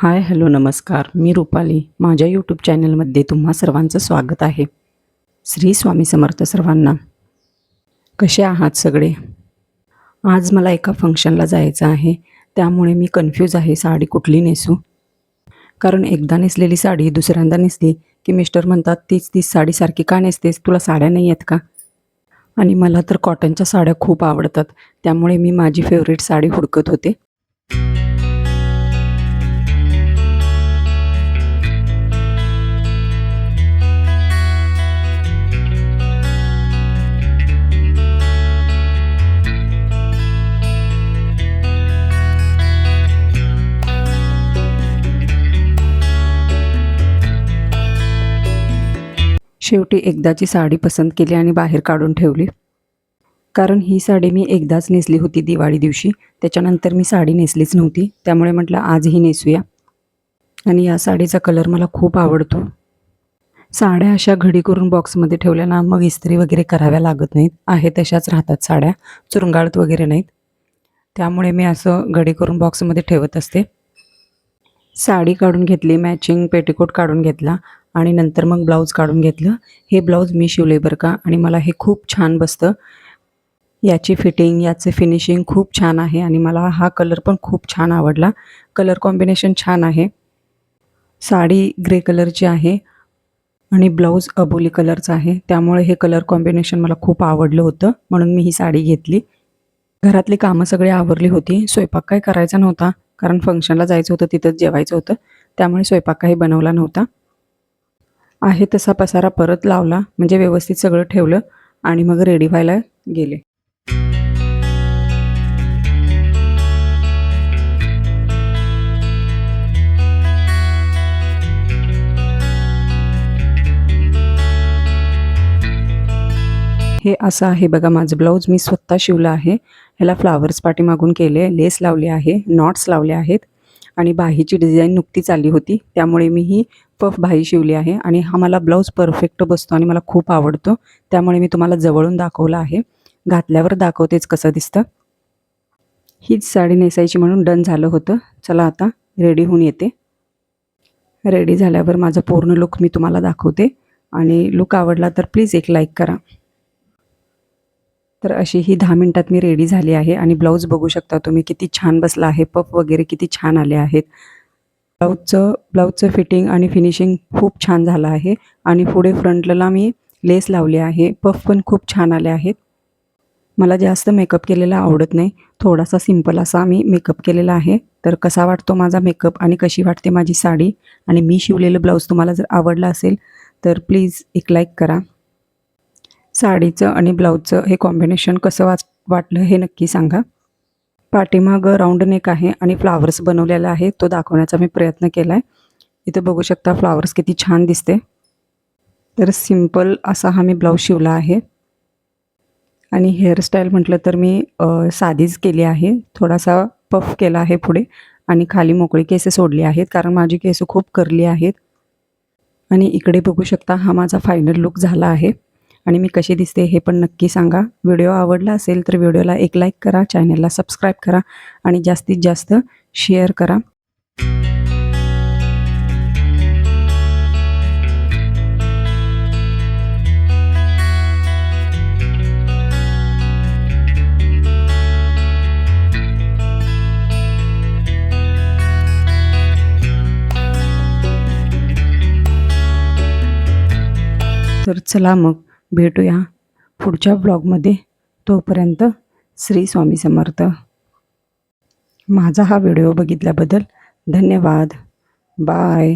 Hi hello नमस्कार, मी रुपाली. माझ्या YouTube चॅनलमध्ये तुम्हा सर्वांचं स्वागत आहे. श्री स्वामी समर्थ सर्वांना. कसे आहात सगळे? आज मला एका फंक्शनला जायचं आहे, त्यामुळे मी कन्फ्यूज आहे साडी कुठली नेसू. कारण एकदा नेसलेली साडी दुसऱ्यांदा नेसली की मिस्टर म्हणतात, तीच तीच साडी सारखी का नेसतेस, तुला साड्या नाही आहेत का? आणि मला तर कॉटनच्या साड्या खूप आवडतात, त्यामुळे मी माझी फेवरेट साडी हुडकत होते. शेवटी एकदाची साडी पसंत केली आणि बाहेर काढून ठेवली. कारण ही साडी मी एकदाच नेसली होती दिवाळी दिवशी. त्याच्यानंतर मी साडी नेसलीच नव्हती, त्यामुळे म्हटलं आज ही नेसूया. आणि या साडीचा कलर मला खूप आवडतो. साड्या अशा घडी करून बॉक्समध्ये ठेवल्या ना, मग इस्त्री वगैरे कराव्या लागत नाहीत. आहे तशाच राहतात साड्या, चुरंगाळत वगैरे नाहीत. त्यामुळे मी असं घडी करून बॉक्समध्ये ठेवत असते. साडी काढून घेतली, मॅचिंग पेटीकोट काढून घेतला आणि नंतर मग ब्लाऊज काढून घेतलं. हे ब्लाऊज मी शिवले बरं का, आणि मला हे खूप छान बसतं. याची फिटिंग, याचे फिनिशिंग खूप छान आहे आणि मला हा कलर पण खूप छान आवडला. कलर कॉम्बिनेशन छान आहे. साडी ग्रे कलरची आहे आणि ब्लाऊज अबोली कलरचा आहे, त्यामुळे हे कलर कॉम्बिनेशन मला खूप आवडलं होतं, म्हणून मी ही साडी घेतली. घरातली कामं सगळी आवरली होती. स्वयंपाक काय करायचा नव्हता, कारण फंक्शनला जायचं होतं, तिथंच जेवायचं होतं, त्यामुळे स्वयंपाक काही बनवला नव्हता. आहे तसा पसारा परत लावला, म्हणजे व्यवस्थित सगळं ठेवलं आणि मग रेडी व्हायला गेले. हे असं आहे बघा माझं ब्लाऊज, मी स्वतः शिवलं आहे. ह्याला फ्लावर्स पाठीमागून केले, लेस लावले आहे, नॉट्स लावले आहेत आणि बाहीची डिझाईन नुकतीच आली होती, त्यामुळे मी ही पफ बाही शिवली आहे. आणि हा मला ब्लाऊज परफेक्ट बसतो आणि मला खूप आवडतो, त्यामुळे मी तुम्हाला जवळून दाखवला आहे. घातल्यावर दाखवतेच कसं दिसतं. हीच साडी नेसायची म्हणून डन झालं होतं. चला आता रेडी होऊन येते. रेडी झाल्यावर माझा पूर्ण लुक मी तुम्हाला दाखवते, आणि लुक आवडला तर प्लीज एक लाईक करा. तर अशी ही 10 मिनिटात मी रेडी झाली आहे आणि ब्लाऊज बघू शकता तुम्ही किती छान बसला आहे. पफ वगैरे किती छान आले आहेत. ब्लाऊजचं फिटिंग आणि फिनिशिंग खूप छान झालं आहे. आणि पुढे फ्रंटला मी लेस लावली आहे. पफ पण खूप छान आले आहेत. मला जास्त मेकअप केलेला आवडत नाही, थोडासा सिंपल असा मी मेकअप केलेला आहे. तर कसा वाटतो माझा मेकअप आणि कशी वाटते माझी साडी आणि मी शिवलेलं ब्लाऊज तुम्हाला जर आवडलं असेल तर प्लीज एक लाईक करा. साडीचं आणि ब्लाऊजचं हे कॉम्बिनेशन कसं वाटलं हे नक्की सांगा. पाठीमागं राऊंड नेक आहे आणि फ्लावर्स बनवलेला आहे, तो दाखवण्याचा मी प्रयत्न केला आहे. इथं बघू शकता फ्लावर्स किती छान दिसते. तर सिंपल असा हा मी ब्लाऊज शिवला आहे. आणि हेअरस्टाईल म्हटलं तर मी साधीच केली आहे. थोडासा पफ केला आहे पुढे आणि खाली मोकळी केस सोडली आहेत, कारण माझी केस खूप कर्ली आहेत. आणि इकडे बघू शकता हा माझा फायनल लुक झाला आहे. आणि मी कशी दिसते हे पण नक्की सांगा. व्हिडिओ आवडला असेल तर व्हिडिओला एक लाईक करा, चॅनलला सबस्क्राईब करा आणि जास्तीत जास्त शेअर करा. तर चला मग भेटूया पुढच्या ब्लॉगमध्ये. तोपर्यंत श्री स्वामी समर्थ. माझा हा व्हिडिओ बघितल्याबद्दल धन्यवाद. बाय.